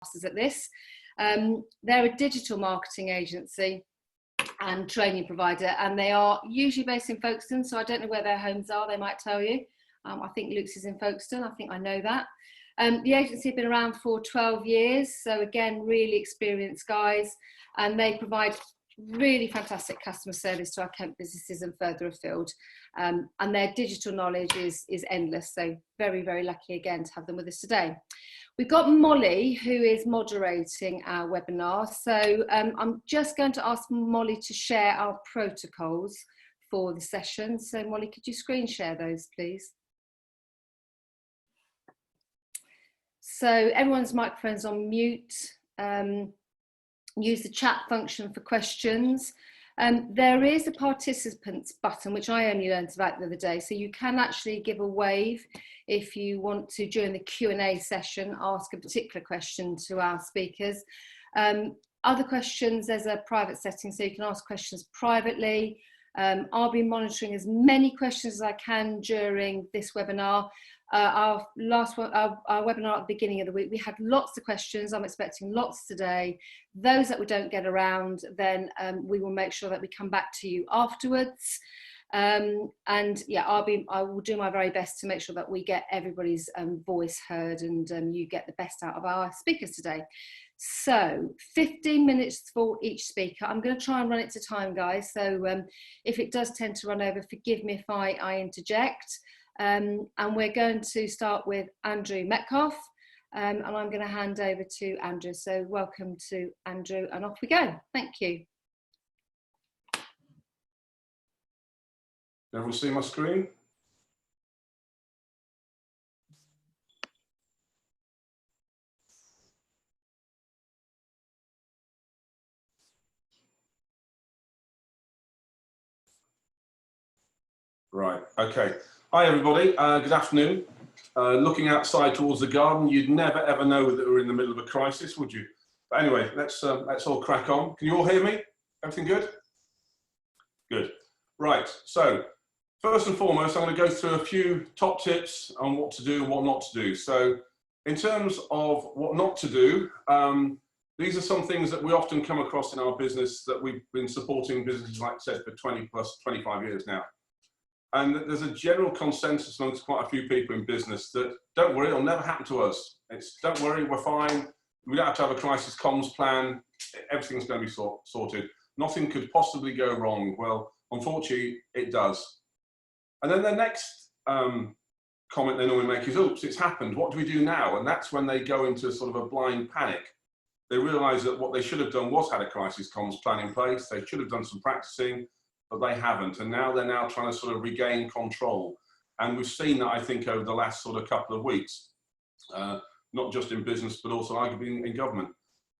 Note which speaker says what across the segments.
Speaker 1: masters at this. They're a digital marketing agency and training provider, and they are usually based in Folkestone, so I don't know where their homes are. They might tell you. I think Luke's is in Folkestone. I think I know that. The agency have been around for 12 years, so again, really experienced guys, and they provide really fantastic customer service to our Kent businesses and further afield. And their digital knowledge is endless, so very, very lucky again to have them with us today. We've got Molly, who is moderating our webinar, so I'm just going to ask Molly to share our protocols for the session. So Molly, could you screen share those, please? So everyone's microphone's on mute. Use the chat function for questions. There is a participants button, which I only learned about the other day. So you can actually give a wave if you want to, during the Q&A session, ask a particular question to our speakers. Other questions, there's a private setting, so you can ask questions privately. I'll be monitoring as many questions as I can during this webinar. Our webinar at the beginning of the week, we had lots of questions. I'm expecting lots today. Those that we don't get around, then we will make sure that we come back to you afterwards. And yeah, I will do my very best to make sure that we get everybody's voice heard, and you get the best out of our speakers today. So 15 minutes for each speaker. I'm going to try and run it to time, guys. So if it does tend to run over, forgive me if I interject. And we're going to start with Andrew Metcalf, and I'm going to hand over to Andrew. So welcome to Andrew, and off we go. Thank you.
Speaker 2: Everyone see my screen? Right, okay. Hi everybody, good afternoon. Looking outside towards the garden, you'd never ever know that we're in the middle of a crisis, would you? But anyway, let's all crack on. Can you all hear me? Everything good? Good. Right, so first and foremost, I'm going to go through a few top tips on what to do and what not to do. So in terms of what not to do, these are some things that we often come across in our business that we've been supporting businesses, like I said, for 25 years now. And there's a general consensus amongst quite a few people in business that, don't worry, it'll never happen to us. It's, don't worry, we're fine. We don't have to have a crisis comms plan. Everything's going to be sorted. Nothing could possibly go wrong. Well, unfortunately, it does. And then the next comment they normally make is, oops, it's happened. What do we do now? And that's when they go into sort of a blind panic. They realise that what they should have done was had a crisis comms plan in place. They should have done some practicing, but they haven't, and now they're trying to sort of regain control. And we've seen that, I think, over the last sort of couple of weeks, not just in business, but also arguably in government.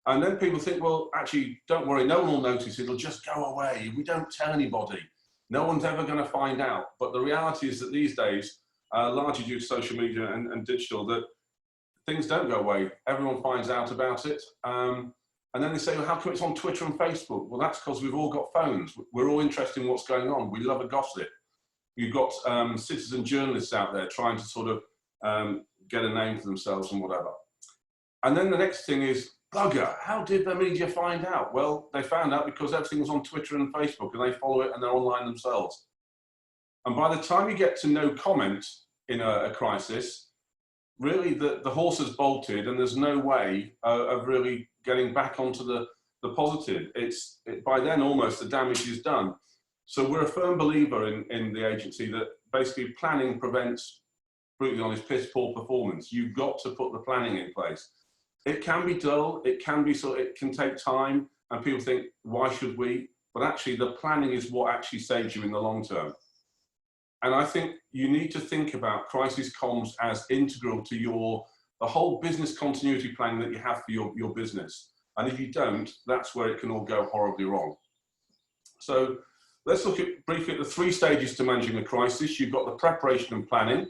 Speaker 2: And then people think, well, actually, don't worry, no one will notice, it'll just go away. We don't tell anybody. No one's ever going to find out. But the reality is that these days, largely due to social media and digital, that things don't go away. Everyone finds out about it. And then they say, well, how come it's on Twitter and Facebook? Well, that's because we've all got phones. We're all interested in what's going on. We love a gossip. You've got citizen journalists out there trying to sort of get a name for themselves and whatever. And then the next thing is, bugger, how did the media find out? Well, they found out because everything was on Twitter and Facebook, and they follow it and they're online themselves. And by the time you get to no comment in a crisis, really the horse has bolted, and there's no way of really getting back onto the positive. By then almost the damage is done. So we're a firm believer in the agency that basically planning prevents, brutally honest, piss poor performance. You've got to put the planning in place. It can be dull, it can take time, and people think, why should we? But actually the planning is what actually saves you in the long term. And I think you need to think about crisis comms as integral to the whole business continuity plan that you have for your business. And if you don't, that's where it can all go horribly wrong. So let's look briefly at the 3 stages to managing a crisis. You've got the preparation and planning.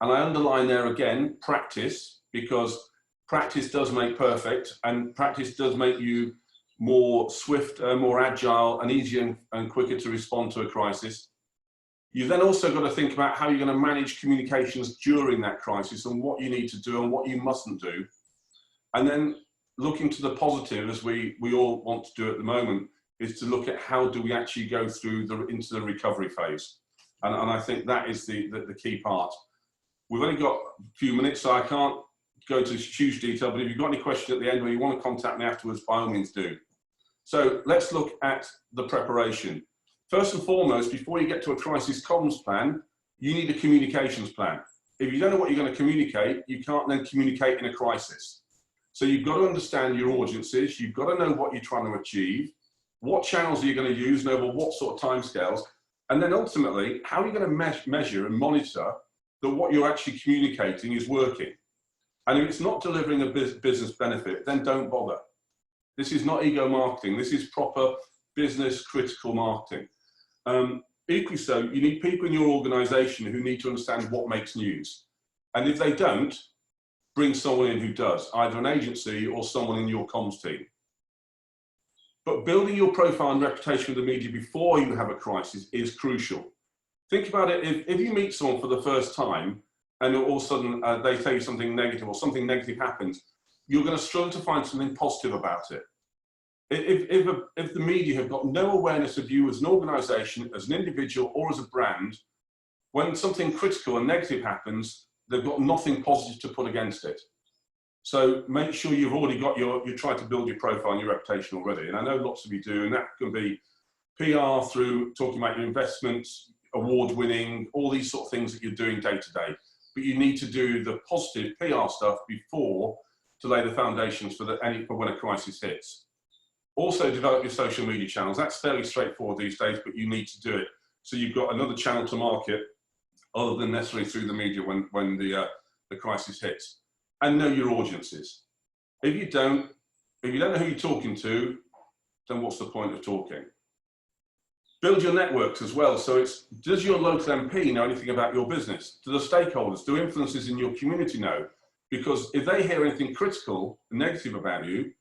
Speaker 2: And I underline there again, practice, because practice does make perfect, and practice does make you more swift, more agile, and easier and quicker to respond to a crisis. You've then also got to think about how you're going to manage communications during that crisis and what you need to do and what you mustn't do. And then looking to the positive, as we all want to do at the moment, is to look at how do we actually go through into the recovery phase. And I think that is the key part. We've only got a few minutes, so I can't go into huge detail, but if you've got any question at the end or you want to contact me afterwards, by all means do. So let's look at the preparation. First and foremost, before you get to a crisis comms plan, you need a communications plan. If you don't know what you're going to communicate, you can't then communicate in a crisis. So you've got to understand your audiences, you've got to know what you're trying to achieve, what channels are you going to use and over what sort of timescales, and then ultimately, how are you going to measure and monitor that what you're actually communicating is working? And if it's not delivering a business benefit, then don't bother. This is not ego marketing, this is proper business critical marketing. Equally so, you need people in your organisation who need to understand what makes news. And if they don't, bring someone in who does, either an agency or someone in your comms team. But building your profile and reputation with the media before you have a crisis is crucial. Think about it, if you meet someone for the first time and all of a sudden they tell you something negative or something negative happens, you're going to struggle to find something positive about it. If the media have got no awareness of you as an organisation, as an individual or as a brand, when something critical and negative happens, they've got nothing positive to put against it. So make sure you've already got you're trying to build your profile and your reputation already. And I know lots of you do, and that can be PR through talking about your investments, award winning, all these sort of things that you're doing day to day. But you need to do the positive PR stuff before to lay the foundations for when a crisis hits. Also develop your social media channels. That's fairly straightforward these days, but you need to do it. So you've got another channel to market other than necessarily through the media when the crisis hits. And know your audiences. If you don't know who you're talking to, then what's the point of talking? Build your networks as well. So does your local MP know anything about your business? Do the stakeholders, do influencers in your community know? Because if they hear anything critical, negative about you,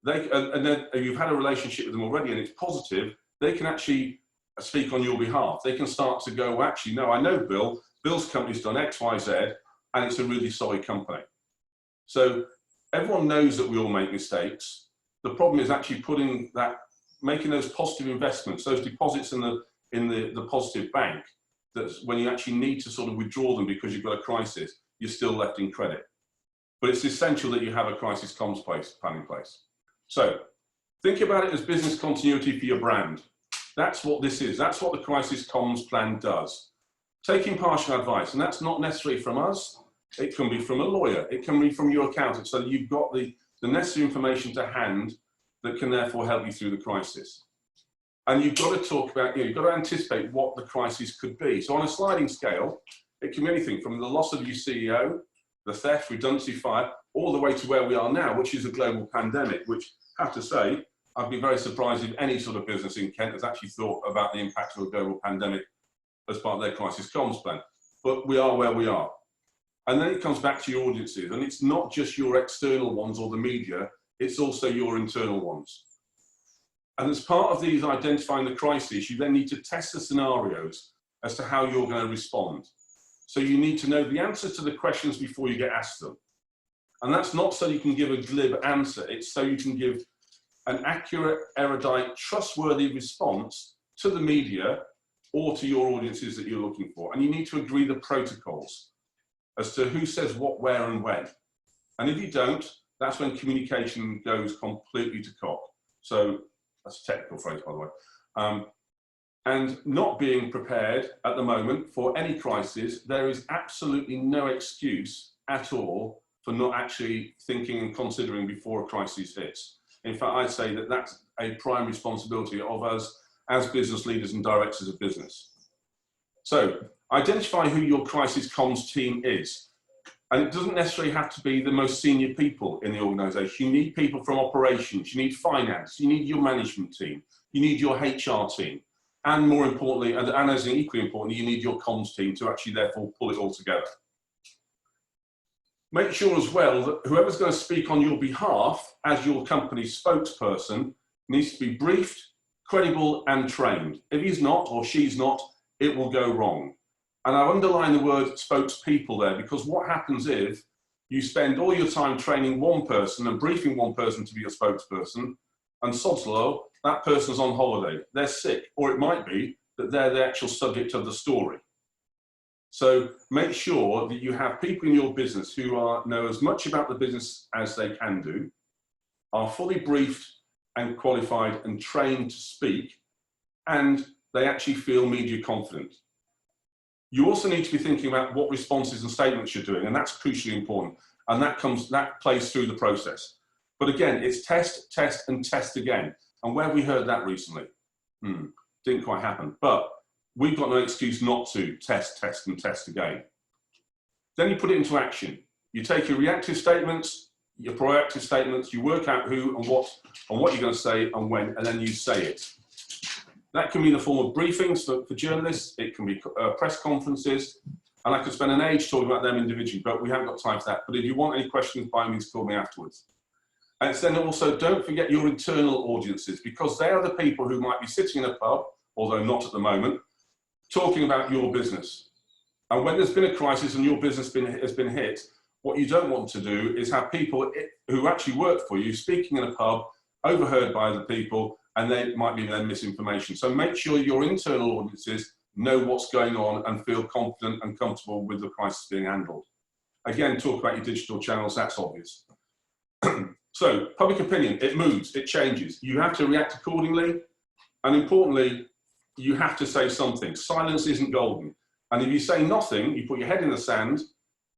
Speaker 2: and then you've had a relationship with them already and it's positive, they can actually speak on your behalf. They can start to go, well, actually, no, I know Bill. Bill's company's done X, Y, Z, and it's a really solid company. So everyone knows that we all make mistakes. The problem is actually making those positive investments, those deposits in the positive bank, that's when you actually need to sort of withdraw them because you've got a crisis, you're still left in credit. But it's essential that you have a crisis comms plan in place. So think about it as business continuity for your brand. That's what this is. That's what the crisis comms plan does. Take impartial advice, and that's not necessarily from us. It can be from a lawyer. It can be from your accountant, so that you've got the necessary information to hand that can therefore help you through the crisis. And you've got to talk about, you've got to anticipate what the crisis could be. So on a sliding scale, it can be anything from the loss of your CEO, the theft, redundancy, fire, all the way to where we are now, which is a global pandemic, which I have to say, I'd be very surprised if any sort of business in Kent has actually thought about the impact of a global pandemic as part of their crisis comms plan. But we are where we are. And then it comes back to your audiences, and it's not just your external ones or the media, it's also your internal ones. And as part of these identifying the crisis, you then need to test the scenarios as to how you're going to respond. So you need to know the answers to the questions before you get asked them. And that's not so you can give a glib answer, it's so you can give an accurate, erudite, trustworthy response to the media or to your audiences that you're looking for. And you need to agree the protocols as to who says what, where and when. And if you don't, that's when communication goes completely to cock. So that's a technical phrase, by the way. And not being prepared at the moment for any crisis, there is absolutely no excuse at all for not actually thinking and considering before a crisis hits. In fact, I'd say that that's a prime responsibility of us as business leaders and directors of business. So identify who your crisis comms team is. And it doesn't necessarily have to be the most senior people in the organisation. You need people from operations, you need finance, you need your management team, you need your HR team. And more importantly, and as equally importantly, you need your comms team to actually therefore pull it all together. Make sure as well that whoever's going to speak on your behalf as your company's spokesperson needs to be briefed, credible and trained. If he's not or she's not, it will go wrong. And I underline the word spokespeople there, because what happens if you spend all your time training one person and briefing one person to be your spokesperson, and sod's law, that person's on holiday, they're sick, or it might be that they're the actual subject of the story. So make sure that you have people in your business who know as much about the business as they can do, are fully briefed and qualified and trained to speak, and they actually feel media confident. You also need to be thinking about what responses and statements you're doing, and that's crucially important. And that plays through the process. But again, it's test, test, and test again. And where have we heard that recently? Didn't quite happen. But we've got no excuse not to test, test, and test again. Then you put it into action. You take your reactive statements, your proactive statements, you work out who and what you're going to say and when, and then you say it. That can be in the form of briefings for journalists, it can be press conferences, and I could spend an age talking about them individually, but we haven't got time for that. But if you want any questions, by all means, call me afterwards. And it's then also, don't forget your internal audiences, because they are the people who might be sitting in a pub, although not at the moment, talking about your business. And when there's been a crisis and your business has been hit, what you don't want to do is have people who actually work for you speaking in a pub, overheard by the people, and they might be then misinformation. So make sure your internal audiences know what's going on and feel confident and comfortable with the crisis being handled. Again, talk about your digital channels, that's obvious. So, public opinion, it moves, it changes. You have to react accordingly, and importantly, you have to say something. Silence isn't golden. And if you say nothing, you put your head in the sand,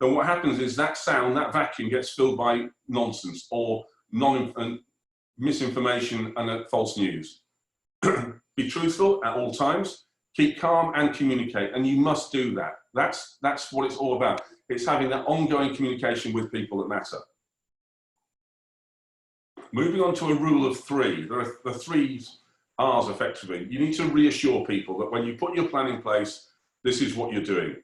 Speaker 2: then what happens is that sound, that vacuum gets filled by nonsense or misinformation and false news. Be truthful at all times, keep calm and communicate, and you must do that. That's what it's all about. It's having that ongoing communication with people that matter. Moving on to a rule of three. There are the 3 R's effectively. You need to reassure people that when you put your plan in place, this is what you're doing.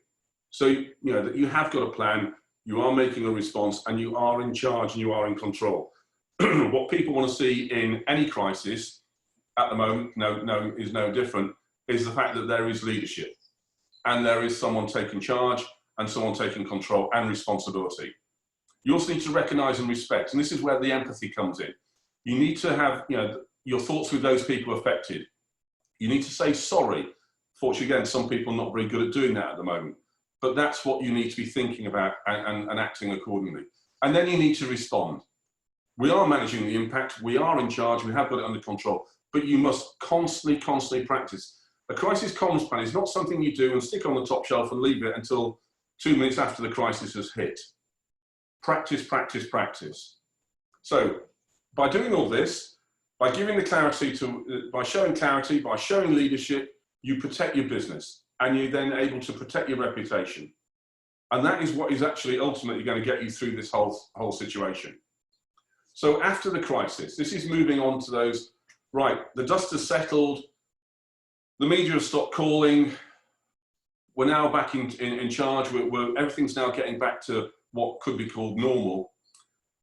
Speaker 2: So, you know, that you have got a plan, you are making a response, and you are in charge and you are in control. What people want to see in any crisis at the moment, is no different, is the fact that there is leadership and there is someone taking charge and someone taking control and responsibility. You also need to recognise and respect, and this is where the empathy comes in. You need to have, you know, your thoughts with those people affected. You need to say sorry. Fortunately, again, some people are not very good at doing that at the moment, but that's what you need to be thinking about and acting accordingly. And then you need to respond. We are managing the impact, we are in charge, we have got it under control, but you must constantly practice. A crisis comms plan is not something you do and stick on the top shelf and leave it until 2 minutes after the crisis has hit. Practice, practice, practice. So by doing all this, by giving the clarity by showing clarity, by showing leadership, you protect your business and you're then able to protect your reputation. And that is what is actually ultimately going to get you through this whole situation. So after the crisis, this is moving on to those, right, the dust has settled, the media has stopped calling, we're now back in charge, everything's now getting back to what could be called normal.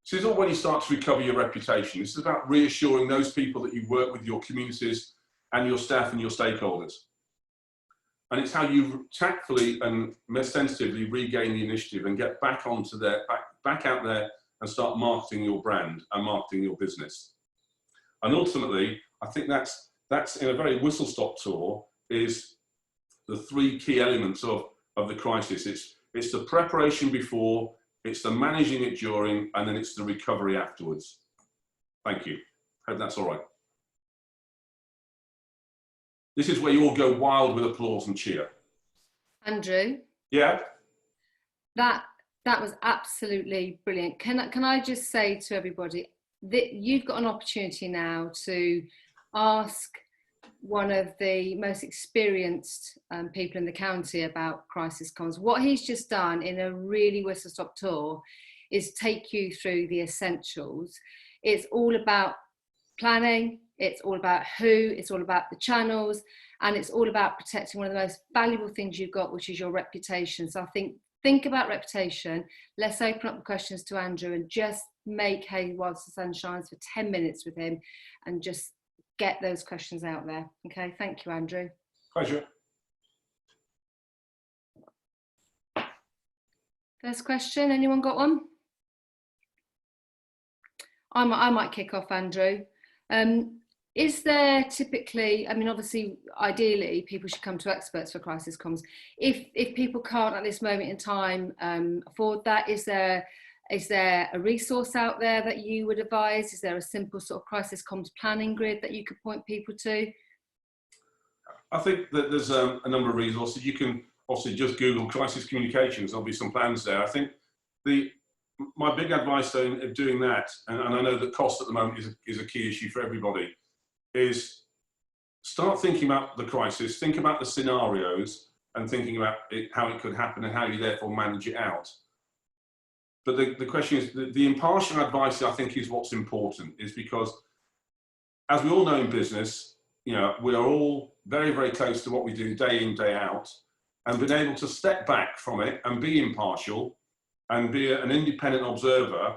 Speaker 2: So this is all when you start to recover your reputation. This is about reassuring those people that you work with, your communities and your staff and your stakeholders. And it's how you tactfully and sensitively regain the initiative and get back onto back out there and start marketing your brand and marketing your business. And ultimately, I think that's in a very whistle-stop tour, is the 3 key elements of the crisis. It's the preparation before, it's the managing it during, and then it's the recovery afterwards. Thank you. Hope that's all right. This is where you all go wild with applause and cheer.
Speaker 1: Andrew?
Speaker 2: Yeah?
Speaker 1: That was absolutely brilliant. Can I just say to everybody that you've got an opportunity now to ask one of the most experienced people in the county about crisis comms. What he's just done in a really whistle-stop tour is take you through the essentials. It's all about planning, it's all about who, it's all about the channels, and it's all about protecting one of the most valuable things you've got, which is your reputation. So I think about reputation. Let's open up the questions to Andrew and just make hay whilst the sun shines for 10 minutes with him and just get those questions out there. Okay, thank you, Andrew.
Speaker 2: Pleasure.
Speaker 1: First question, anyone got one? I might kick off, Andrew. Is there typically, I mean, obviously, ideally, people should come to experts for crisis comms. If people can't at this moment in time afford that, is there a resource out there that you would advise? Is there a simple sort of crisis comms planning grid that you could point people to?
Speaker 2: I think that there's a number of resources. You can obviously just Google crisis communications. There'll be some plans there. I think my big advice in doing that, and I know that cost at the moment is a key issue for everybody, is start thinking about the crisis, think about the scenarios, and thinking about how it could happen and how you therefore manage it out. But the question is, the impartial advice, I think, is what's important, is because, as we all know in business, we are all very, very close to what we do day in, day out, and being able to step back from it and be impartial and be an independent observer.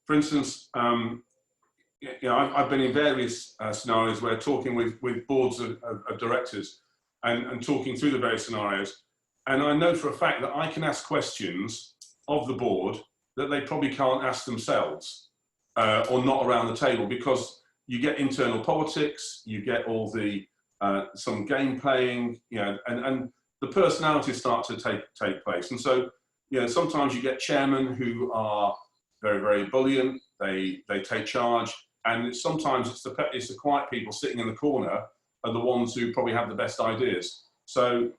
Speaker 2: For instance, I've been in various scenarios where talking with boards of directors and talking through the various scenarios, and I know for a fact that I can ask questions of the board that they probably can't ask themselves or not around the table, because you get internal politics, you get all the some game playing, and the personalities start to take place. And so, sometimes you get chairmen who are very, very ebullient. They take charge, and sometimes it's the quiet people sitting in the corner are the ones who probably have the best ideas. So,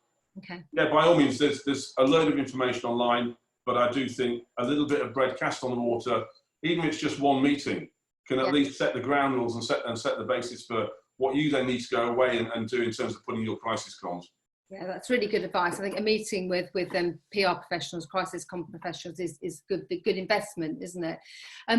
Speaker 2: yeah, by all means, there's a load of information online, but I do think a little bit of bread cast on the water, even if it's just one meeting, can at least set the ground rules and set the basis for what you then need to go away and do in terms of putting your crisis comms.
Speaker 1: Yeah, that's really good advice. I think a meeting with PR professionals, crisis comm professionals is good investment, isn't it?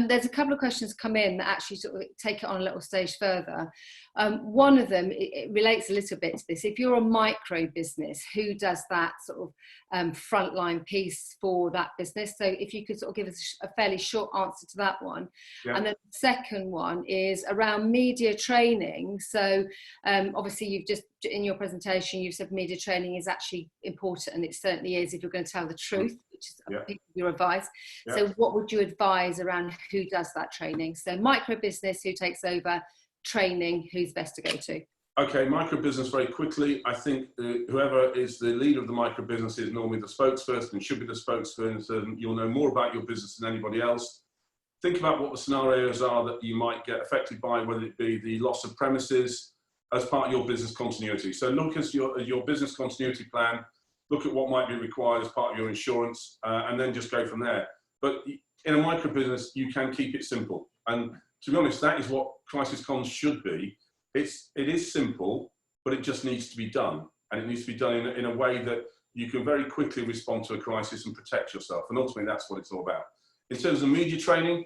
Speaker 1: There's a couple of questions come in that actually sort of take it on a little stage further. One of them, it relates a little bit to this. If you're a micro business, who does that sort of frontline piece for that business? So if you could sort of give us a fairly short answer to that one. Yeah. And then the second one is around media training. So obviously you've just, in your presentation, you've said media training is actually important, and it certainly is if you're going to tell the truth, which is your advice. Yeah. So what would you advise around who does that training? So micro business, who takes over training, who's best to go to? Okay,
Speaker 2: micro business very quickly. I think whoever is the leader of the micro business is normally the spokesperson and should be the spokesperson. You'll know more about your business than anybody else. Think about what the scenarios are that you might get affected by, whether it be the loss of premises, as part of your business continuity. So look at your business continuity plan, look at what might be required as part of your insurance, and then just go from there. But in a micro business, you can keep it simple. And to be honest, that is what crisis comms should be. It is simple, but it just needs to be done. And it needs to be done in a way that you can very quickly respond to a crisis and protect yourself. And ultimately, that's what it's all about. In terms of media training,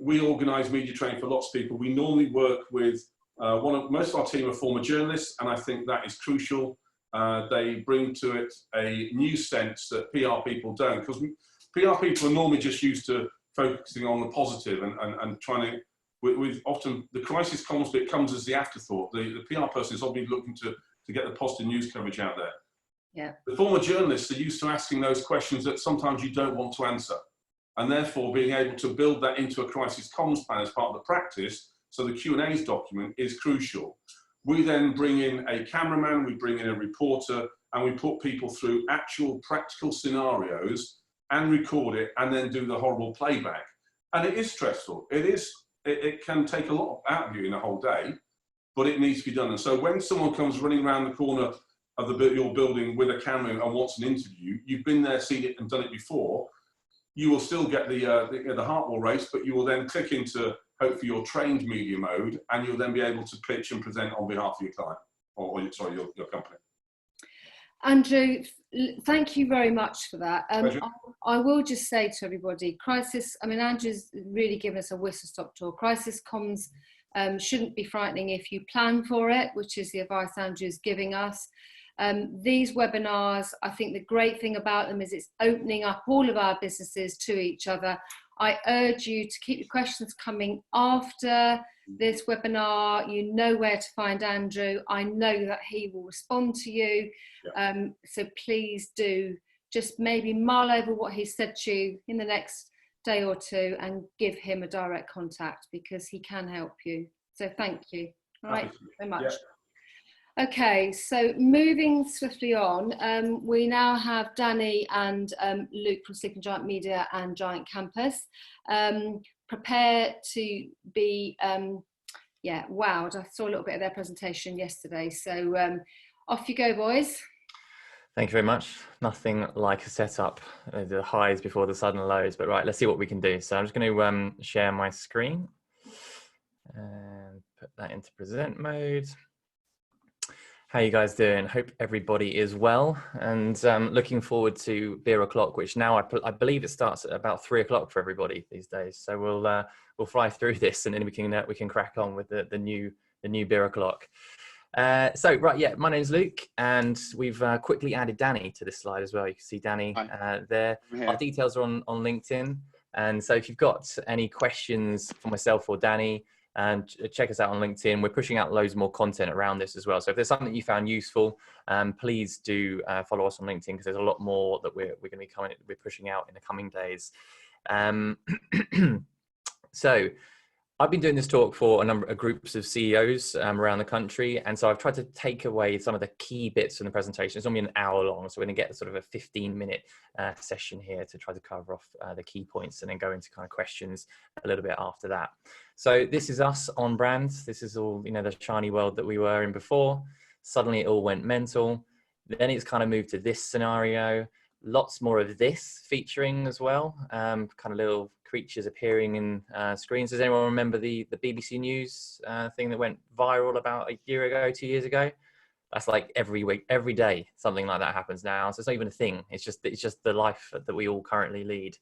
Speaker 2: we organise media training for lots of people. We normally work with most of our team are former journalists, and I think that is crucial. They bring to it a new sense that PR people don't, because PR people are normally just used to focusing on the positive and trying to, with often the crisis comms bit comes as the afterthought. The PR person is obviously looking to get the positive news coverage out there.
Speaker 1: Yeah.
Speaker 2: The former journalists are used to asking those questions that sometimes you don't want to answer, and therefore being able to build that into a crisis comms plan as part of the practice. So the Q&A's document is crucial. We then bring in a cameraman, we bring in a reporter, and we put people through actual practical scenarios and record it, and then do the horrible playback. And it is stressful. It can take a lot out of you in a whole day, but it needs to be done. And so when someone comes running around the corner of your building with a camera and wants an interview, you've been there, seen it, and done it before. You will still get the heart will race, but you will then click into hopefully your trained media mode, and you'll then be able to pitch and present on behalf of your client, or your company.
Speaker 1: Andrew, thank you very much for that. I will just say to everybody, Andrew's really given us a whistle-stop tour. Crisis comms shouldn't be frightening if you plan for it, which is the advice Andrew's giving us. These webinars, I think the great thing about them is it's opening up all of our businesses to each other. I urge you to keep your questions coming after this webinar. You know where to find Andrew. I know that he will respond to you. So please do just maybe mull over what he said to you in the next day or two and give him a direct contact, because he can help you. So thank you. All right, very much. Yeah. Okay, so moving swiftly on, we now have Danny and Luke from Sleeping Giant Media and Giant Campus. Prepare to be wowed. I saw a little bit of their presentation yesterday, so off you go, boys.
Speaker 3: Thank you very much. Nothing like a setup, the highs before the sudden lows, but right, let's see what we can do. So I'm just going to share my screen and put that into present mode. How you guys doing? Hope everybody is well, and looking forward to beer o'clock, which now I believe it starts at about 3 o'clock for everybody these days. So we'll fly through this, and then we can crack on with the new beer o'clock. So right, yeah, my name's Luke, and we've quickly added Danny to this slide as well. You can see Danny there. Our details are on LinkedIn, and so if you've got any questions for myself or Danny, and check us out on LinkedIn. We're pushing out loads more content around this as well. So if there's something you found useful, please do follow us on LinkedIn, because there's a lot more that we're going to be pushing out in the coming days. So I've been doing this talk for a number of groups of CEOs around the country, and so I've tried to take away some of the key bits from the presentation. It's only an hour long, so we're going to get sort of a 15-minute session here to try to cover off the key points, and then go into kind of questions a little bit after that. So this is us on brand. This is all, you know, the shiny world that we were in before. Suddenly it all went mental. Then it's kind of moved to this scenario. Lots more of this featuring as well, kind of little creatures appearing in screens. Does anyone remember the BBC News thing that went viral about a year ago, 2 years ago? That's like every week, every day, something like that happens now. So it's not even a thing. It's just the life that we all currently lead.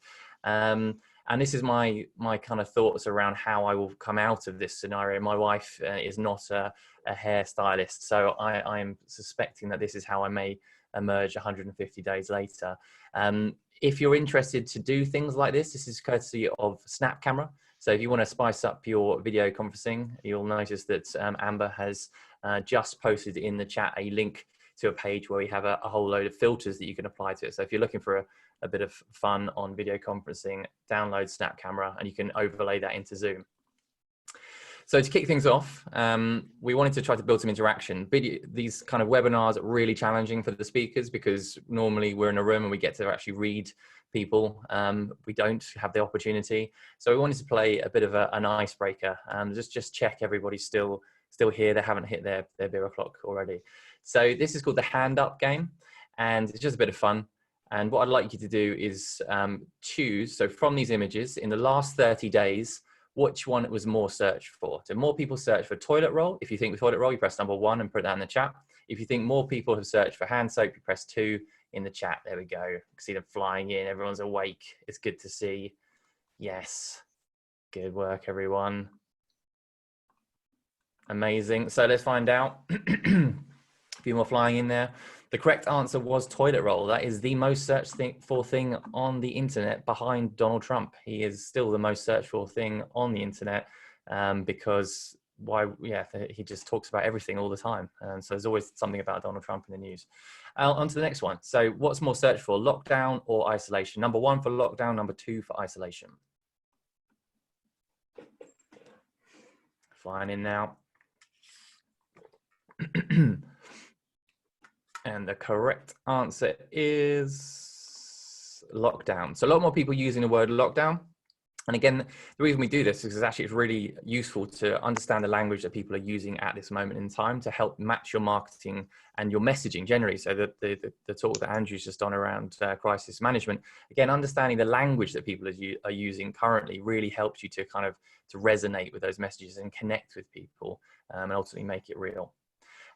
Speaker 3: And this is my kind of thoughts around how I will come out of this scenario. My wife is not a hairstylist, so I am suspecting that this is how I may emerge 150 days later. If you're interested to do things like this is courtesy of Snap Camera. So if you want to spice up your video conferencing, you'll notice that Amber has just posted in the chat a link to a page where we have a whole load of filters that you can apply to it. So if you're looking for a bit of fun on video conferencing, download Snap Camera and you can overlay that into Zoom. So to kick things off, we wanted to try to build some interaction. These kind of webinars are really challenging for the speakers, because normally we're in a room and we get to actually read people. We don't have the opportunity. So we wanted to play a bit of an icebreaker, just check everybody's still here. They haven't hit their beer o'clock already. So this is called the hand up game, and it's just a bit of fun. And what I'd like you to do is choose, so from these images, in the last 30 days, which one was more searched for. So more people search for toilet roll. If you think toilet roll, you press number 1 and put that in the chat. If you think more people have searched for hand soap, you press 2 in the chat. There we go. You can see them flying in. Everyone's awake. It's good to see. Yes. Good work, everyone. Amazing. So let's find out. A few more flying in there. The correct answer was toilet roll. That is the most searched for thing on the internet, behind Donald Trump. He is still the most searched for thing on the internet, because he just talks about everything all the time. And so there's always something about Donald Trump in the news. On to the next one. So what's more searched for, lockdown or isolation? Number 1 for lockdown, number 2 for isolation. Flying in now. And the correct answer is lockdown. So a lot more people using the word lockdown. And again, the reason we do this is actually it's really useful to understand the language that people are using at this moment in time to help match your marketing and your messaging generally. So the talk that Andrew's just done around crisis management, again, understanding the language that people are using currently really helps you to kind of to resonate with those messages and connect with people, and ultimately make it real.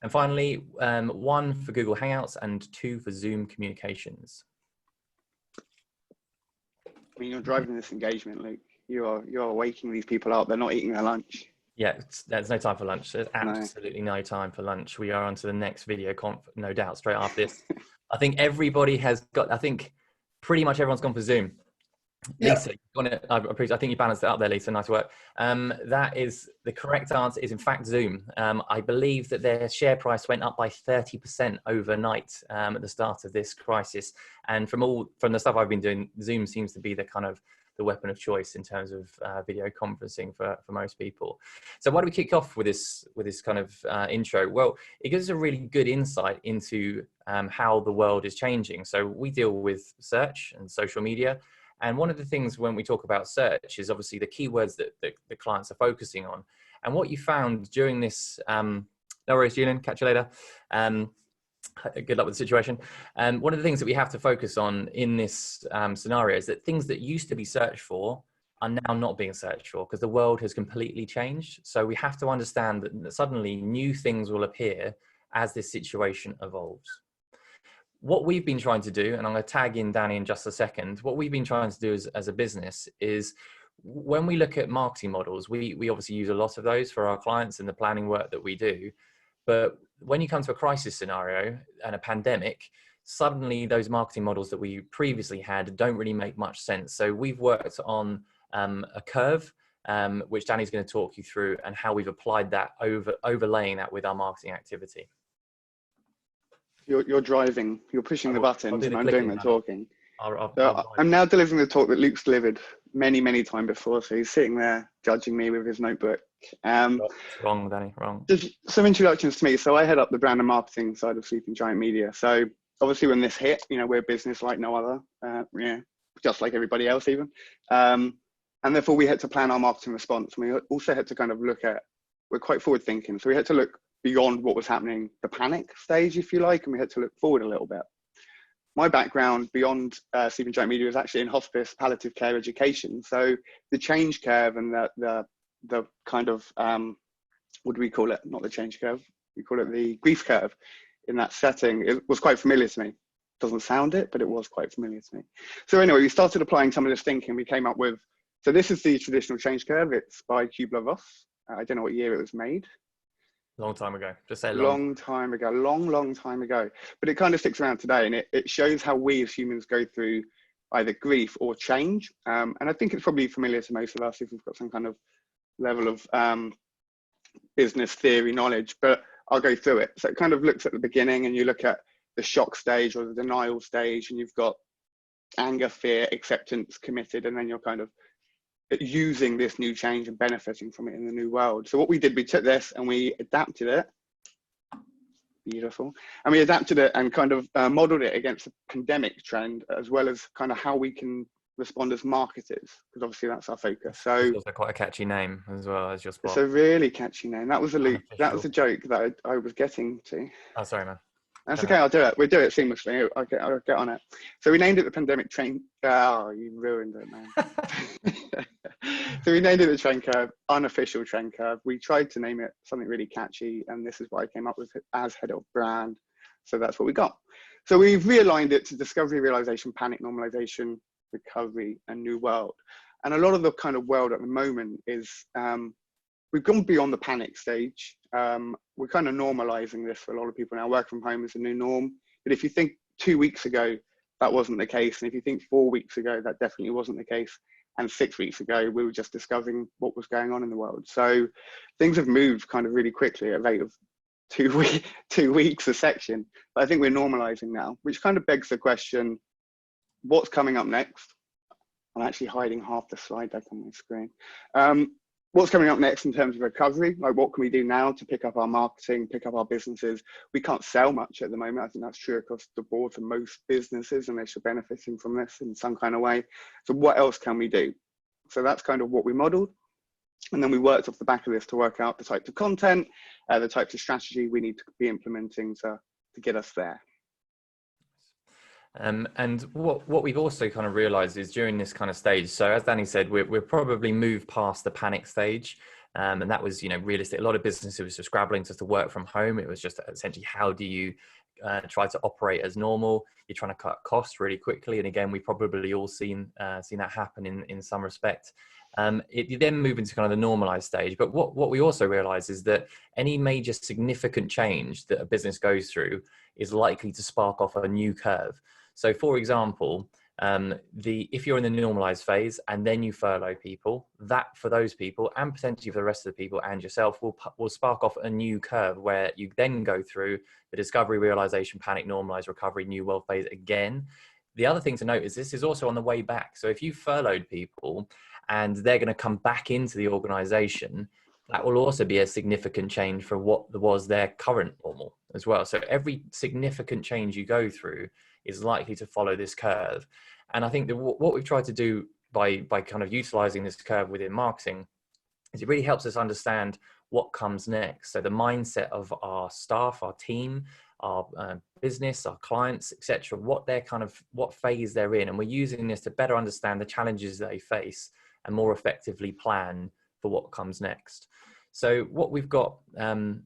Speaker 3: And finally, 1 for Google Hangouts and 2 for Zoom communications.
Speaker 4: I mean, you're driving this engagement, Luke. You're waking these people up. They're not eating their lunch.
Speaker 3: Yeah, there's no time for lunch. There's absolutely no time for lunch. We are on to the next video conf, no doubt, straight after this. I think everybody has got, I think pretty much everyone's gone for Zoom. Lisa, I think you balanced it up there, Lisa. Nice work. That is the correct answer. Is in fact Zoom. I believe that their share price went up by 30% overnight at the start of this crisis. And from the stuff I've been doing, Zoom seems to be the kind of the weapon of choice in terms of video conferencing for most people. So why do we kick off with this kind of intro? Well, it gives us a really good insight into how the world is changing. So we deal with search and social media. And one of the things when we talk about search is obviously the keywords that the clients are focusing on. And what you found during this, no worries, Julian, catch you later. Good luck with the situation. One of the things that we have to focus on in this scenario is that things that used to be searched for are now not being searched for because the world has completely changed. So we have to understand that suddenly new things will appear as this situation evolves. What we've been trying to do, and I'm going to tag in Danny in just a second, what we've been trying to do as a business is when we look at marketing models, we obviously use a lot of those for our clients in the planning work that we do. But when you come to a crisis scenario and a pandemic, suddenly those marketing models that we previously had don't really make much sense. So we've worked on a curve, which Danny's going to talk you through, and how we've applied that, overlaying that with our marketing activity.
Speaker 4: You're driving, you're pushing the buttons, and I'm doing the talking. I'm now delivering the talk that Luke's delivered many times before, so he's sitting there judging me with his notebook.
Speaker 3: Wrong, Danny, wrong.
Speaker 4: Just some introductions to me. So I head up the brand and marketing side of Sleeping Giant Media. So obviously when this hit, we're a business like no other, just like everybody else even. And therefore we had to plan our marketing response. And we also had to kind of we're quite forward thinking. So we had to look beyond what was happening, the panic stage, if you like, and we had to look forward a little bit. My background beyond Sleeping Giant Media is actually in hospice, palliative care, education. So the change curve and the kind of, what do we call it? Not the change curve, we call it the grief curve in that setting. It was quite familiar to me. Doesn't sound it, but it was quite familiar to me. So anyway, we started applying some of this thinking. We came up with, so this is the traditional change curve. It's by Kubler-Ross. I don't know what year it was made.
Speaker 3: Long time ago, just say
Speaker 4: long time ago, long time ago. But it kind of sticks around today, and it shows how we as humans go through either grief or change. And I think it's probably familiar to most of us if we've got some kind of level of business theory knowledge, but I'll go through it. So it kind of looks at the beginning, and you look at the shock stage or the denial stage, and you've got anger, fear, acceptance, committed, and then you're kind of using this new change and benefiting from it in the new world. So what we did, we took this and we adapted it. Beautiful. And we adapted it and kind of modeled it against the pandemic trend, as well as kind of how we can respond as marketers, because obviously that's our focus. So
Speaker 3: it's also quite a catchy name as well as your spot.
Speaker 4: It's a really catchy name. That was a joke that I was getting to.
Speaker 3: Oh, sorry, man.
Speaker 4: That's okay, I'll do it. We'll do it seamlessly. I'll get on it. So we named it the pandemic train. Oh, you ruined it, man. So we named it the trend curve, unofficial trend curve. We tried to name it something really catchy, and this is what I came up with as head of brand. So that's what we got. So we've realigned it to discovery, realization, panic, normalization, recovery, and new world. And a lot of the kind of world at the moment is, we've gone beyond the panic stage. We're kind of normalizing this for a lot of people now. Work from home is a new norm. But if you think 2 weeks ago, that wasn't the case. And if you think 4 weeks ago, that definitely wasn't the case. And 6 weeks ago, we were just discovering what was going on in the world. So things have moved kind of really quickly at a rate of 2 weeks a section. But I think we're normalizing now, which kind of begs the question, what's coming up next? I'm actually hiding half the slide deck on my screen. What's coming up next in terms of recovery? Like, what can we do now to pick up our marketing, pick up our businesses? We can't sell much at the moment. I think that's true across the board for most businesses, and they should benefit from this in some kind of way. So what else can we do? So that's kind of what we modeled. And then we worked off the back of this to work out the types of content, the types of strategy we need to be implementing to get us there.
Speaker 3: And what we've also kind of realized is during this kind of stage, so as Danny said, we're probably moved past the panic stage. And that was, realistic. A lot of businesses were scrabbling just to work from home. It was just essentially, how do you try to operate as normal? You're trying to cut costs really quickly. And again, we probably all seen that happen in some respect. You then move into kind of the normalized stage. But what we also realize is that any major significant change that a business goes through is likely to spark off a new curve. So for example, if you're in the normalized phase and then you furlough people, that for those people and potentially for the rest of the people and yourself will spark off a new curve where you then go through the discovery, realization, panic, normalized, recovery, new world phase again. the other thing to note is this is also on the way back. So if you furloughed people and they're going to come back into the organization, that will also be a significant change for what was their current normal as well. So every significant change you go through is likely to follow this curve. And I think that what we've tried to do by kind of utilizing this curve within marketing is it really helps us understand what comes next. So the mindset of our staff, our team, our business, our clients, etc., what phase they're in. And we're using this to better understand the challenges they face and more effectively plan for what comes next. So what we've got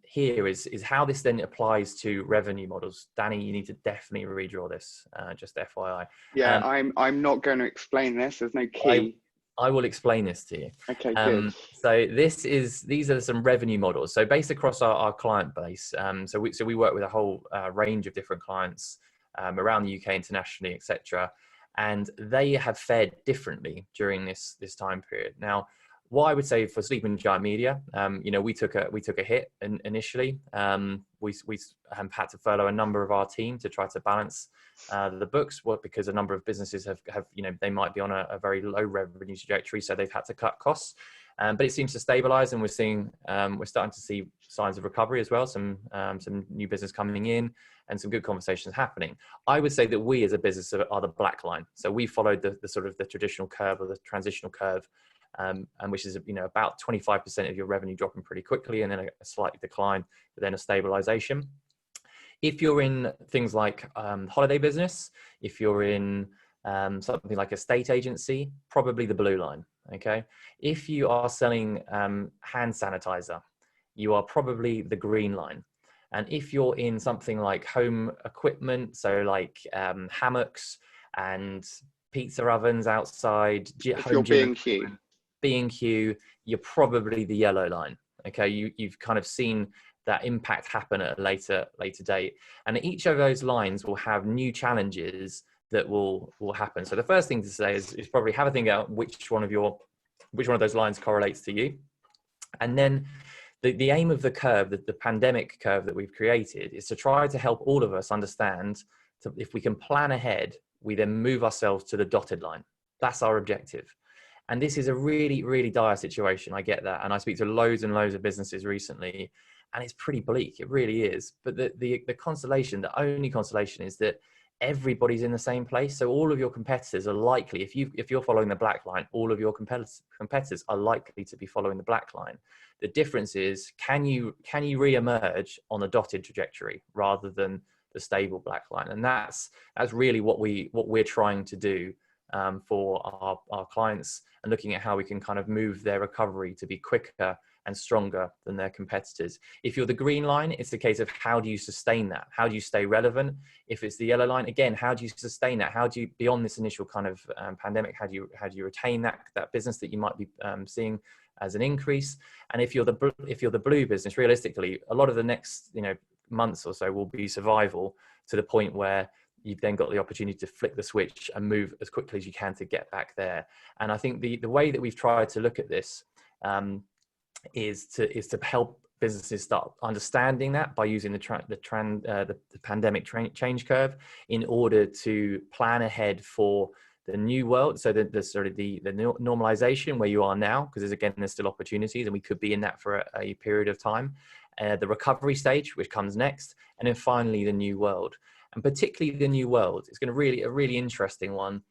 Speaker 3: here is how this then applies to revenue models. Danny, you need to definitely redraw this, just FYI.
Speaker 4: Yeah, I'm not going to explain this. There's no key.
Speaker 3: I will explain this to you.
Speaker 4: Okay, good.
Speaker 3: So these are some revenue models. So based across our client base. So we work with a whole range of different clients around the UK, internationally, etc. And they have fared differently during this time period. Now, what I would say for Sleeping Giant Media, we took a hit initially. We had to furlough a number of our team to try to balance the books, because a number of businesses have they might be on a very low revenue trajectory, so they've had to cut costs. But it seems to stabilize, and we're starting to see signs of recovery as well. Some new business coming in and some good conversations happening. I would say that we as a business are the black line. So we followed the sort of the traditional curve or the transitional curve. And which is about 25% of your revenue dropping pretty quickly, and then a slight decline, but then a stabilization. If you're in things like holiday business, if you're in something like a state agency, probably the blue line. Okay. If you are selling hand sanitizer, you are probably the green line. And if you're in something like home equipment, so like hammocks and pizza ovens outside,
Speaker 4: if you're
Speaker 3: B&Q, you're probably the yellow line. Okay, you've kind of seen that impact happen at a later date, and each of those lines will have new challenges that will happen. So the first thing to say is probably have a think out which one of those lines correlates to you, and then the aim of the curve, the pandemic curve that we've created, is to try to help all of us understand. If we can plan ahead, we then move ourselves to the dotted line. That's our objective. And this is a really, really dire situation. I get that. And I speak to loads and loads of businesses recently, and it's pretty bleak. It really is. But the consolation, the only consolation, is that everybody's in the same place. So all of your competitors are likely, if you're following the black line, all of your competitors are likely to be following the black line. The difference is, can you re-emerge on the dotted trajectory rather than the stable black line? And that's really what we're trying to do for our clients, and looking at how we can kind of move their recovery to be quicker and stronger than their competitors. If you're the green line, it's the case of how do you sustain that? How do you stay relevant? If it's the yellow line, again, how do you sustain that? How do you, beyond this initial kind of pandemic, how do you retain that business that you might be seeing as an increase? And if you're the blue business, realistically, a lot of the next months or so will be survival, to the point where you've then got the opportunity to flick the switch and move as quickly as you can to get back there. And I think the way that we've tried to look at this is to help businesses start understanding that by using the pandemic change curve in order to plan ahead for the new world. So the normalization where you are now, because there's still opportunities, and we could be in that for a period of time. The recovery stage, which comes next, and then finally the new world. And particularly the new world is going to a really interesting one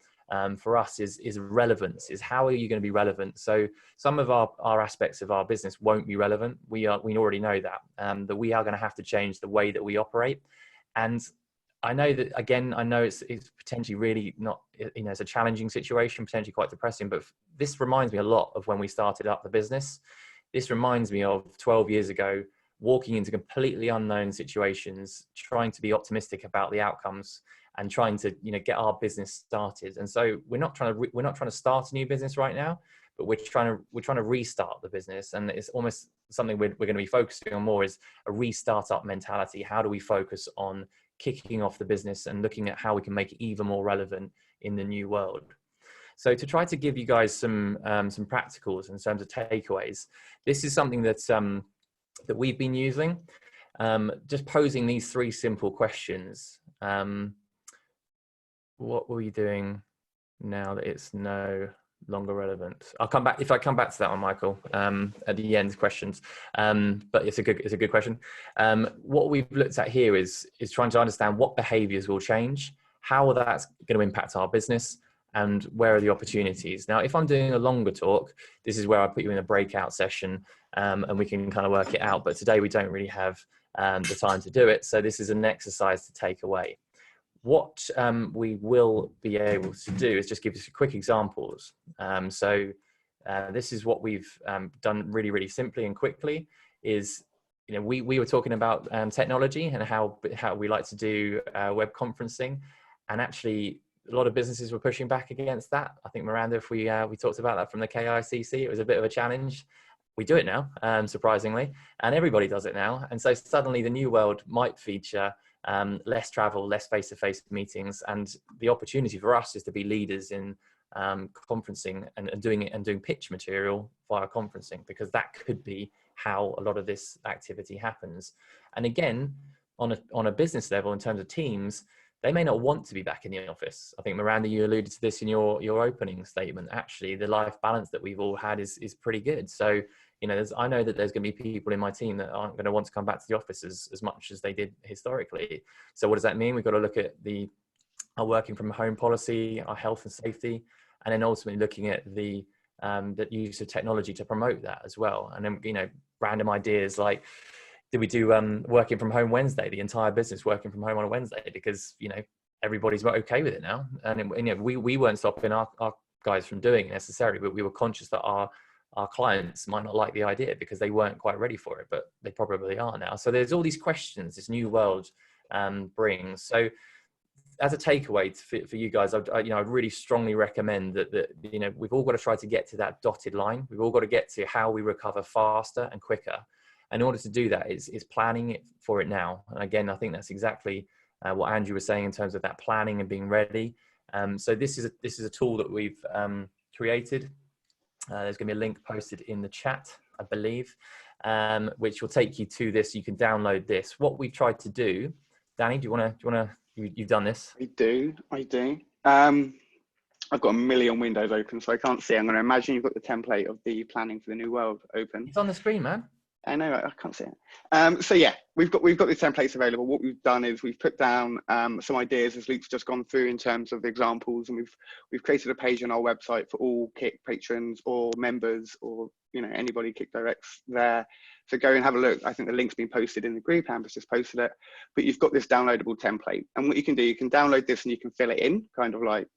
Speaker 3: for us is relevance. Is how are you going to be relevant? So some of our aspects of our business won't be relevant. We already know that we are going to have to change the way that we operate. And I know that, again, it's potentially really not, it's a challenging situation, potentially quite depressing, but this reminds me a lot of when we started up the business. This reminds me of 12 years ago, walking into completely unknown situations, trying to be optimistic about the outcomes and trying to, get our business started. And so we're not trying to start a new business right now, but we're trying to restart the business. And it's almost something we're going to be focusing on more, is a restart up mentality. How do we focus on kicking off the business and looking at how we can make it even more relevant in the new world? So to try to give you guys some practicals in terms of takeaways, this is something that we've been using, just posing these three simple questions. what were we doing now that it's no longer relevant? I'll come back if I come back to that one, Michael, at the end questions. But it's a good question. What we've looked at here is trying to understand what behaviors will change, how that's going to impact our business, and where are the opportunities. Now, if I'm doing a longer talk, this is where I put you in a breakout session, and we can kind of work it out. But today we don't really have the time to do it. So this is an exercise to take away. What we will be able to do is just give us quick examples. This is what we've done really, really simply and quickly is, we were talking about technology and how we like to do web conferencing, and actually a lot of businesses were pushing back against that. I think, Miranda, if we talked about that from the KICC, it was a bit of a challenge. We do it now, surprisingly, and everybody does it now. And so suddenly the new world might feature less travel, less face-to-face meetings, and the opportunity for us is to be leaders in conferencing and doing pitch material via conferencing, because that could be how a lot of this activity happens. And again, on a business level, in terms of teams, they may not want to be back in the office. I think, Miranda, you alluded to this in your opening statement. Actually, the life balance that we've all had is pretty good. So, I know that there's going to be people in my team that aren't going to want to come back to the office as much as they did historically. So what does that mean? We've got to look at our working from home policy, our health and safety, and then ultimately looking at the use of technology to promote that as well. And then, random ideas like, did we do working from home Wednesday, the entire business working from home on a Wednesday, because, everybody's okay with it now. And we weren't stopping our guys from doing it necessarily, but we were conscious that our clients might not like the idea because they weren't quite ready for it, but they probably are now. So there's all these questions this new world brings. So as a takeaway for you guys, I really strongly recommend that we've all got to try to get to that dotted line. We've all got to get to how we recover faster and quicker. In order to do that is planning for it now. And again, I think that's exactly what Andrew was saying in terms of that planning and being ready. So this is a tool that we've created. There's going to be a link posted in the chat, I believe, which will take you to this. You can download this. What we've tried to do, Danny, you've done this? I do.
Speaker 4: I've got a million windows open, so I can't see. I'm going to imagine you've got the template of the planning for the new world open.
Speaker 3: It's on the screen, man.
Speaker 4: I know, I can't see it. So yeah, we've got the templates available. What we've done is we've put down some ideas, as Luke's just gone through, in terms of examples, and we've created a page on our website for all Kick patrons or members, or anybody Kick directs there. So go and have a look. I think the link's been posted in the group. Amber's just posted it. But you've got this downloadable template, and what you can do, you can download this and you can fill it in, kind of like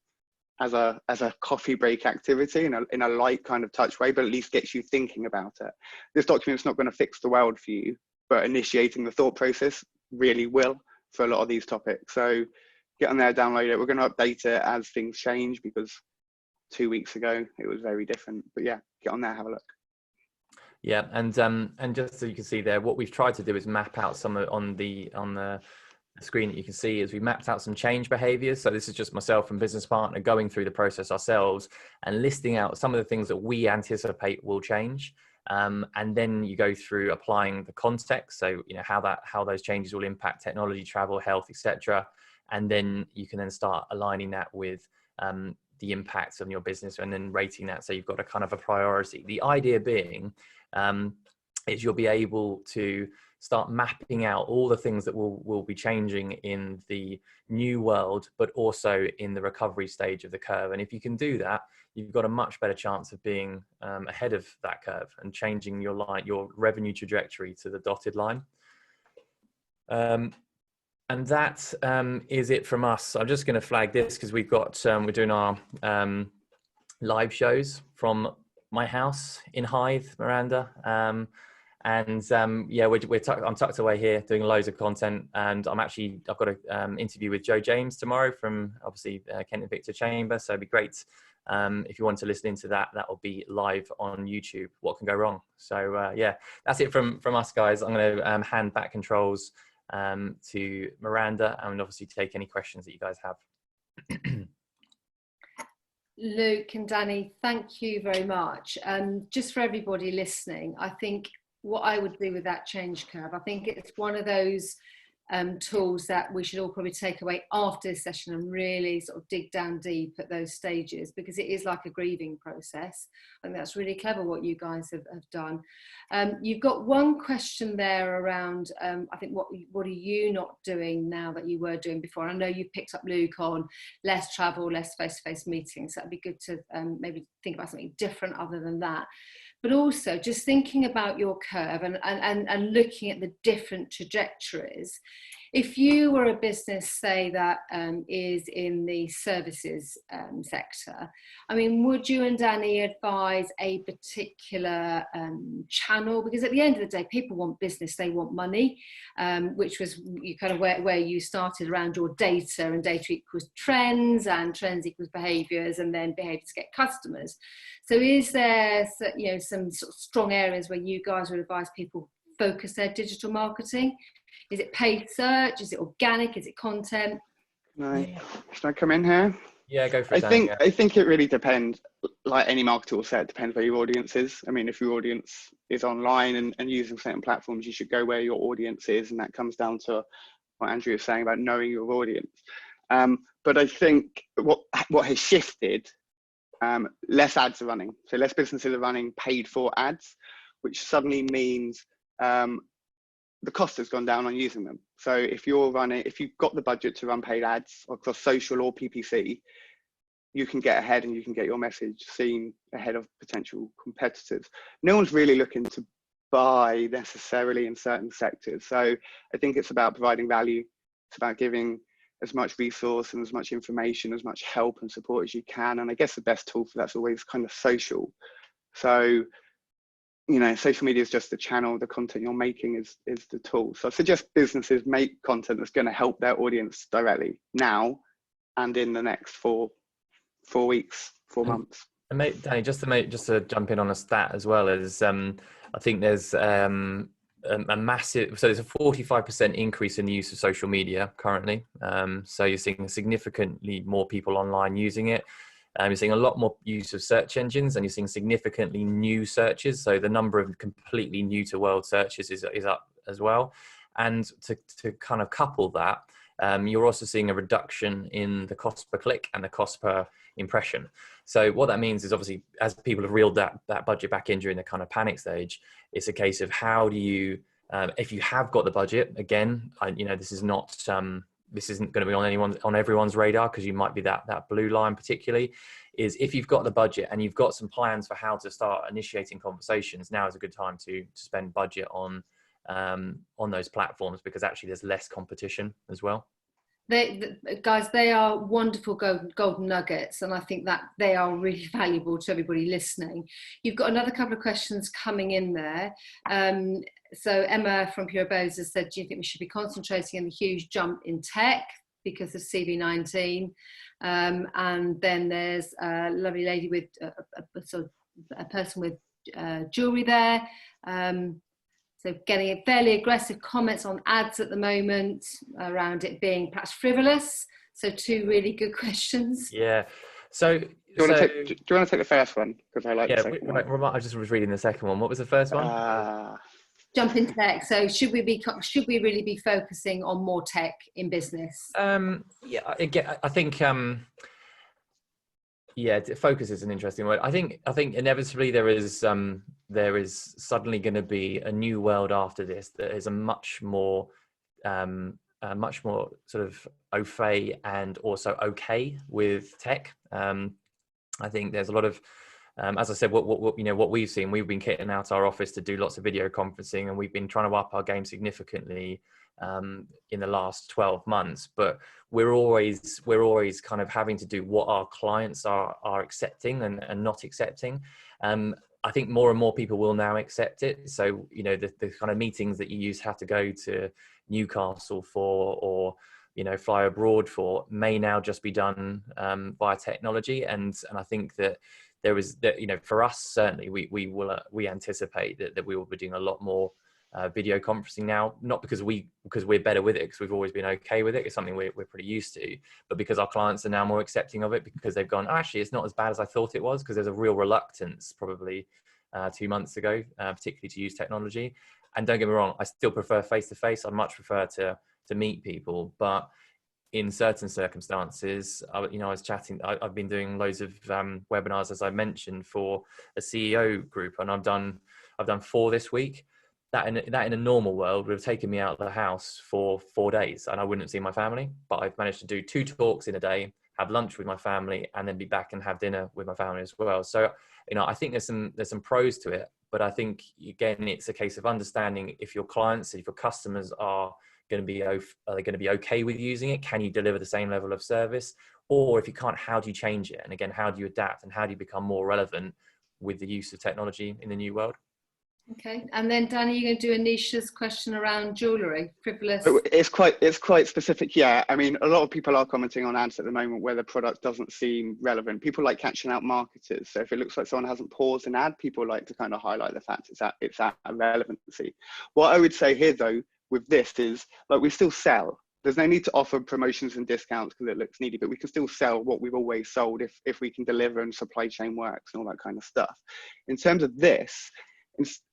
Speaker 4: as a coffee break activity in a light kind of touch way, but at least gets you thinking about it. This document's not going to fix the world for you, but initiating the thought process really will for a lot of these topics. So get on there, download it. We're going to update it as things change, because 2 weeks ago it was very different. But yeah, get on there, have a look.
Speaker 3: Yeah, and just so you can see there, what we've tried to do is map out some on the screen that you can see is we mapped out some change behaviors. So this is just myself and business partner going through the process ourselves and listing out some of the things that we anticipate will change. And then you go through applying the context. So, how those changes will impact technology, travel, health, etc. And then you can then start aligning that with the impacts on your business and then rating that. So you've got a kind of a priority. The idea being is you'll be able to start mapping out all the things that will be changing in the new world, but also in the recovery stage of the curve. And if you can do that, you've got a much better chance of being ahead of that curve and changing your revenue trajectory to the dotted line. And that is it from us. I'm just going to flag this because we're doing our live shows from my house in Hythe, Miranda. I'm tucked away here doing loads of content, and I've got an interview with Joe James tomorrow from obviously Kent and Victor Chamber. So it'd be great if you want to listen into that. That will be live on YouTube. What can go wrong? So that's it from us, guys. I'm going to hand back controls to Miranda and obviously take any questions that you guys have.
Speaker 1: Luke and Danny, thank you very much. Just for everybody listening, I think what I would do with that change curve, I think it's one of those tools that we should all probably take away after this session and really sort of dig down deep at those stages, because it is like a grieving process. I think that's really clever what you guys have done. You've got one question there around, I think, what are you not doing now that you were doing before? I know you picked up, Luke, on less travel, less face-to-face meetings. That'd be good to maybe think about something different other than that. But also just thinking about your curve and looking at the different trajectories. If you were a business, say, that is in the services sector, I mean, would you and Danny advise a particular channel? Because at the end of the day, people want business, they want money, which was you kind of where you started around your data, and data equals trends, and trends equals behaviours, and then behaviours get customers. So is there, you know, some sort of strong areas where you guys would advise people focus their digital marketing? Is it paid search? Is it organic? Is it content?
Speaker 4: No. Should I come in here?
Speaker 3: Yeah, go for it.
Speaker 4: I think it really depends. Like any marketer will say, it depends where your audience is. I mean, if your audience is online and using certain platforms, you should go where your audience is, and that comes down to what Andrew was saying about knowing your audience. But I think what has shifted, less ads are running. So less businesses are running paid for ads, which suddenly means the cost has gone down on using them. So if you've got the budget to run paid ads across social or PPC, you can get ahead and you can get your message seen ahead of potential competitors. No one's really looking to buy necessarily in certain sectors. So I think it's about providing value. It's about giving as much resource and as much information, as much help and support as you can. And I guess the best tool for that's always kind of social. So, you know, social media is just the channel, the content you're making is the tool. So I suggest businesses make content that's going to help their audience directly now and in the next 4 weeks, 4 months.
Speaker 3: And Danny, just to jump in on a stat as well, is I think there's a massive, so there's a 45% increase in the use of social media currently. So you're seeing significantly more people online using it. You're seeing a lot more use of search engines, and you're seeing significantly new searches. So the number of completely new to world searches is up as well. And to kind of couple that, you're also seeing a reduction in the cost per click and the cost per impression. So what that means is, obviously, as people have reeled that budget back in during the kind of panic stage, it's a case of how do you, if you have got the budget, again, you know, this isn't going to be on everyone's radar, because you might be that blue line particularly, is if you've got the budget and you've got some plans for how to start initiating conversations, now is a good time to spend budget on those platforms, because actually there's less competition as well.
Speaker 1: Guys, they are wonderful golden nuggets, and I think that they are really valuable to everybody listening. You've got another couple of questions coming in there. So Emma from Pure Bows has said, do you think we should be concentrating on the huge jump in tech because of CV19? And then there's a lovely lady with a person with jewellery there. So getting fairly aggressive comments on ads at the moment around it being perhaps frivolous. So 2 really good questions.
Speaker 3: Yeah. So
Speaker 4: do you want to take the first one? Because I like the second one.
Speaker 3: I just was reading the second one. What was the first one?
Speaker 1: Jump in tech. So should we really be focusing on more tech in business?
Speaker 3: Yeah, again, I think focus is an interesting word. I think inevitably there is suddenly going to be a new world after this that is a much more sort of au fait and also okay with tech. I think there's a lot of, as I said, what we've seen, we've been kitting out our office to do lots of video conferencing, and we've been trying to up our game significantly in the last 12 months, but we're always kind of having to do what our clients are accepting and not accepting. I think more and more people will now accept it. So, you know, the kind of meetings that you used to have to go to Newcastle for, or, you know, fly abroad for, may now just be done via technology. And I think that there is that, you know, for us, certainly we anticipate that we will be doing a lot more video conferencing now, not because we're better with it, because we've always been okay with it. It's something we're pretty used to, but because our clients are now more accepting of it, because they've gone, actually, it's not as bad as I thought it was, because there's a real reluctance probably 2 months ago, particularly to use technology. And don't get me wrong, I still prefer face-to-face. I'd much prefer to to meet people. But in certain circumstances, I was chatting, I've been doing loads of webinars, as I mentioned, for a CEO group, and I've done 4 this week. That in a normal world would have taken me out of the house for 4 days, and I wouldn't see my family. But I've managed to do 2 talks in a day, have lunch with my family, and then be back and have dinner with my family as well. So, I think there's some pros to it, but I think, again, it's a case of understanding if your clients, if your customers are they going to be okay with using it? Can you deliver the same level of service? Or if you can't, how do you change it? And again, how do you adapt, and how do you become more relevant with the use of technology in the new world?
Speaker 1: Okay, and then Danny, you're going to do Anisha's question around jewellery, frivolous.
Speaker 4: It's quite specific. Yeah, I mean, a lot of people are commenting on ads at the moment where the product doesn't seem relevant. People like catching out marketers. So if it looks like someone hasn't paused an ad, people like to kind of highlight the fact it's at relevancy. What I would say here, though, with this is, like, we still sell. There's no need to offer promotions and discounts because it looks needy, but we can still sell what we've always sold if we can deliver and supply chain works and all that kind of stuff. In terms of this,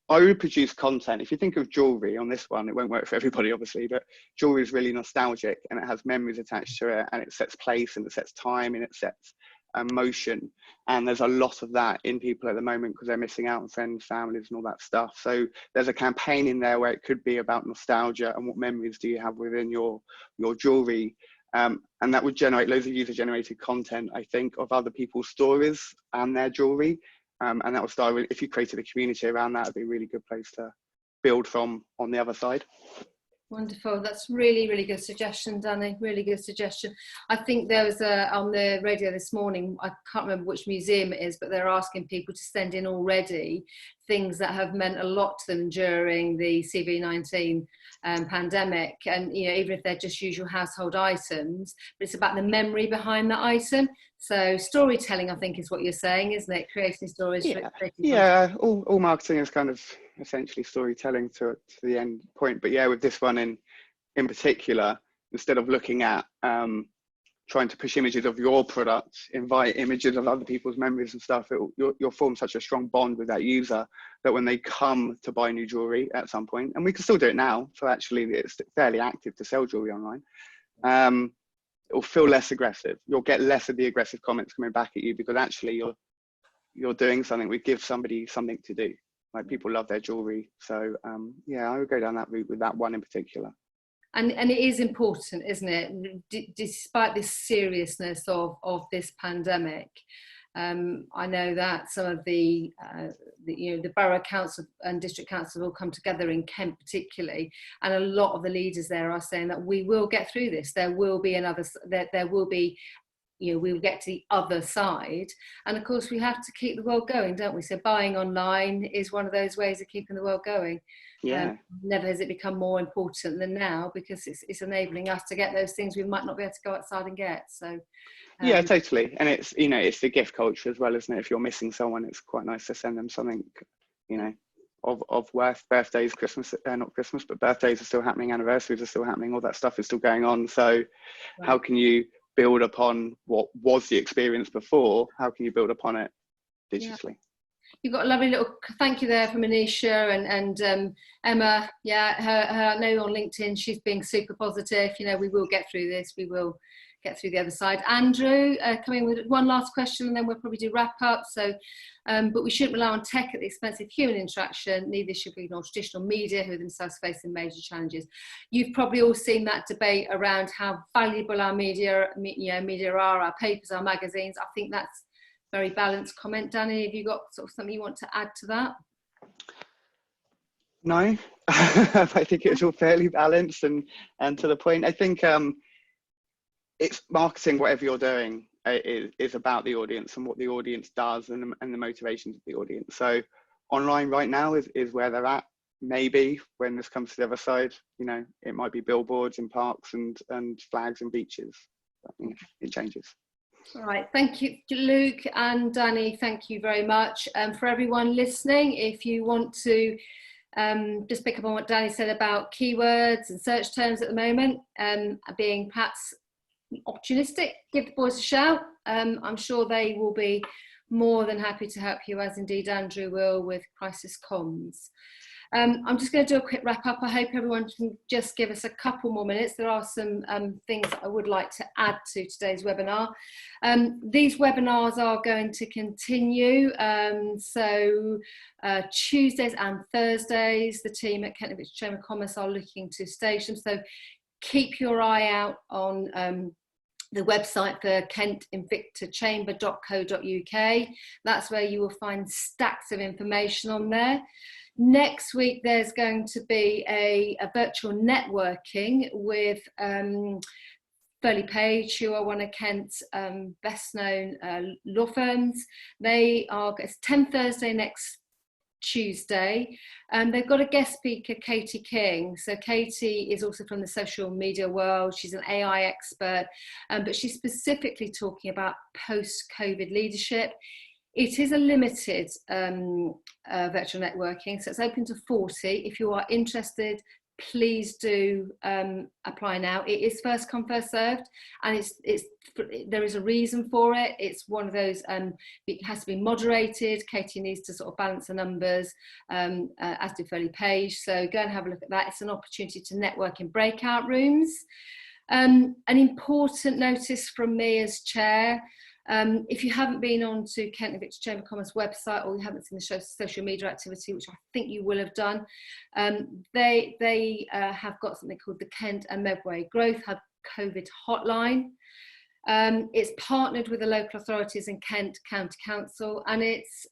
Speaker 4: I would produce content. If you think of jewelry on this one, it won't work for everybody, obviously, but jewelry is really nostalgic and it has memories attached to it, and it sets place and it sets time and it sets emotion. And there's a lot of that in people at the moment because they're missing out on friends, families, and all that stuff. So there's a campaign in there where it could be about nostalgia and what memories do you have within your jewelry. And that would generate loads of user-generated content, I think, of other people's stories and their jewelry. And that would start with, if you created a community around that, it'd be a really good place to build from on the other side.
Speaker 1: Wonderful. That's really, really good suggestion, Danny. Really good suggestion. I think there was on the radio this morning, I can't remember which museum it is, but they're asking people to send in already things that have meant a lot to them during the CV-19 pandemic. And, even if they're just usual household items, but it's about the memory behind that item. So storytelling, I think, is what you're saying, isn't it? Creating stories.
Speaker 4: Yeah. All marketing is kind of essentially storytelling to the end point. But yeah, with this one in particular, instead of looking at trying to push images of your product, invite images of other people's memories and stuff, you'll form such a strong bond with that user that when they come to buy new jewelry at some point, and we can still do it now, so actually it's fairly active to sell jewelry online, it'll feel less aggressive. You'll get less of the aggressive comments coming back at you because actually you're doing something. We give somebody something to do. Like, people love their jewelry. So yeah, I would go down that route with that one in particular.
Speaker 1: And it is important, isn't it? Despite the seriousness of this pandemic, I know that some of the borough council and district council will come together in Kent particularly, and a lot of the leaders there are saying that we will get through this. There will be there will be, we will get to the other side. And of course, we have to keep the world going, don't we? So buying online is one of those ways of keeping the world going.
Speaker 4: Yeah.
Speaker 1: Never has it become more important than now, because it's enabling us to get those things we might not be able to go outside and get. So
Speaker 4: yeah, totally. And it's, it's the gift culture as well, isn't it? If you're missing someone, it's quite nice to send them something, of worth. Birthdays, Christmas, not Christmas, but birthdays are still happening, anniversaries are still happening, all that stuff is still going on. So how can you build upon what was the experience before? How can you build upon it digitally? Yeah.
Speaker 1: You've got a lovely little thank you there from Anisha and Emma. Yeah, her I know on LinkedIn she's being super positive. We will get through this. We will get through the other side. Andrew, coming with one last question, and then we'll probably do wrap up. So, but we shouldn't rely on tech at the expense of human interaction. Neither should we ignore traditional media, who themselves facing major challenges. You've probably all seen that debate around how valuable our media are, our papers, our magazines. I think that's very balanced comment. Danny, have you got sort of something you want to add to that?
Speaker 4: No, I think it's all fairly balanced and to the point. I think it's marketing, whatever you're doing, is about the audience and what the audience does and the motivations of the audience. So online right now is where they're at. Maybe when this comes to the other side, it might be billboards in parks and flags and beaches. It changes.
Speaker 1: All right, thank you, Luke and Danny. Thank you very much. For everyone listening, if you want to just pick up on what Danny said about keywords and search terms at the moment, being perhaps opportunistic, give the boys a shout. I'm sure they will be more than happy to help you, as indeed Andrew will with Crisis Comms. I'm just going to do a quick wrap up. I hope everyone can just give us a couple more minutes. There are some things that I would like to add to today's webinar. These webinars are going to continue. Tuesdays and Thursdays, the team at Kent Chamber of Commerce are looking to stage them. So keep your eye out on the website for kentinvictorchamber.co.uk. That's where you will find stacks of information on there. Next week, there's going to be a virtual networking with Burley Page, who are one of Kent's best known law firms. It's 10 Thursday next Tuesday. They've got a guest speaker, Katie King. So Katie is also from the social media world. She's an AI expert, but she's specifically talking about post-COVID leadership. It is a limited virtual networking, so it's open to 40. If you are interested, please do apply now. It is first come, first served, and there is a reason for it. It's one of those, it has to be moderated. Katie needs to sort of balance the numbers, as did Burley Page. So go and have a look at that. It's an opportunity to network in breakout rooms. An important notice from me as chair. If you haven't been on to Kent and Victor Chamber of Commerce website, or you haven't seen the social media activity, which I think you will have done, they have got something called the Kent and Medway Growth Hub COVID hotline. It's partnered with the local authorities in Kent County Council, and it's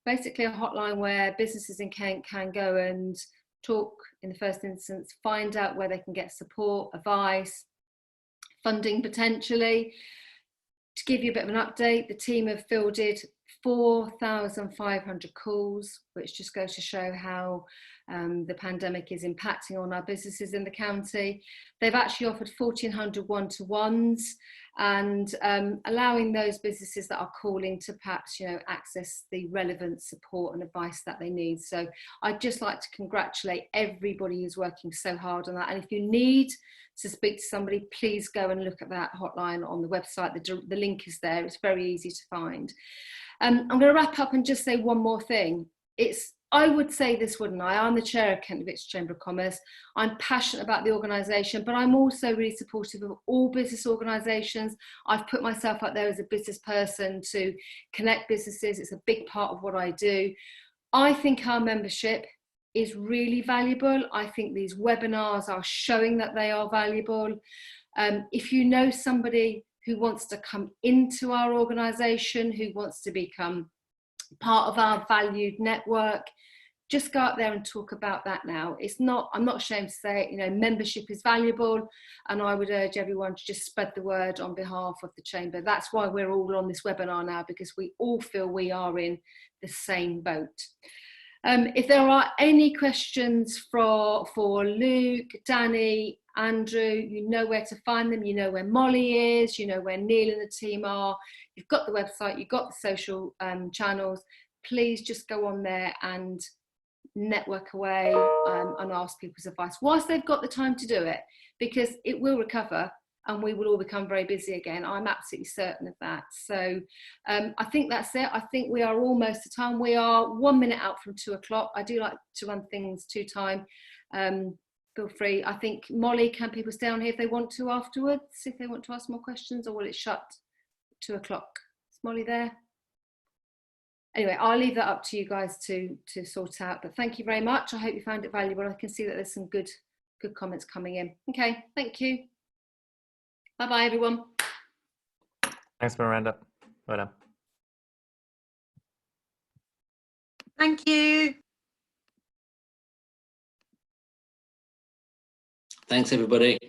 Speaker 1: basically a hotline where businesses in Kent can go and talk in the first instance, find out where they can get support, advice, funding potentially. To give you a bit of an update, the team have fielded 4,500 calls, which just goes to show how the pandemic is impacting on our businesses in the county. They've actually offered 1,400 one-to-ones, and allowing those businesses that are calling to perhaps, access the relevant support and advice that they need. So I'd just like to congratulate everybody who's working so hard on that. And if you need to speak to somebody, please go and look at that hotline on the website. The link is there. It's very easy to find. I'm going to wrap up and just say one more thing. I would say this, wouldn't I? I'm the chair of Kent Victor Chamber of Commerce. I'm passionate about the organisation, but I'm also really supportive of all business organisations. I've put myself out there as a business person to connect businesses. It's a big part of what I do. I think our membership is really valuable. I think these webinars are showing that they are valuable. If you know somebody who wants to come into our organisation, who wants to become part of our valued network, just go out there and talk about that now. I'm not ashamed to say it, membership is valuable, and I would urge everyone to just spread the word on behalf of the Chamber. That's why we're all on this webinar now, because we all feel we are in the same boat. If there are any questions for Luke, Danny, Andrew, you know where to find them, you know where Molly is, you know where Neil and the team are, you've got the website, you've got the social channels. Please just go on there and network away and ask people's advice whilst they've got the time to do it, because it will recover and we will all become very busy again. I'm absolutely certain of that. So I think that's it. I think we are almost at time. We are 1 minute out from 2 o'clock. I do like to run things to time. Feel free. I think, Molly, can people stay on here if they want to afterwards, if they want to ask more questions, or will it shut 2 o'clock? Is Molly there? Anyway, I'll leave that up to you guys to sort out. But thank you very much. I hope you found it valuable. I can see that there's some good comments coming in. Okay, thank you. Bye-bye, everyone.
Speaker 3: Thanks, Miranda. Well done.
Speaker 5: Thank you.
Speaker 6: Thanks, everybody.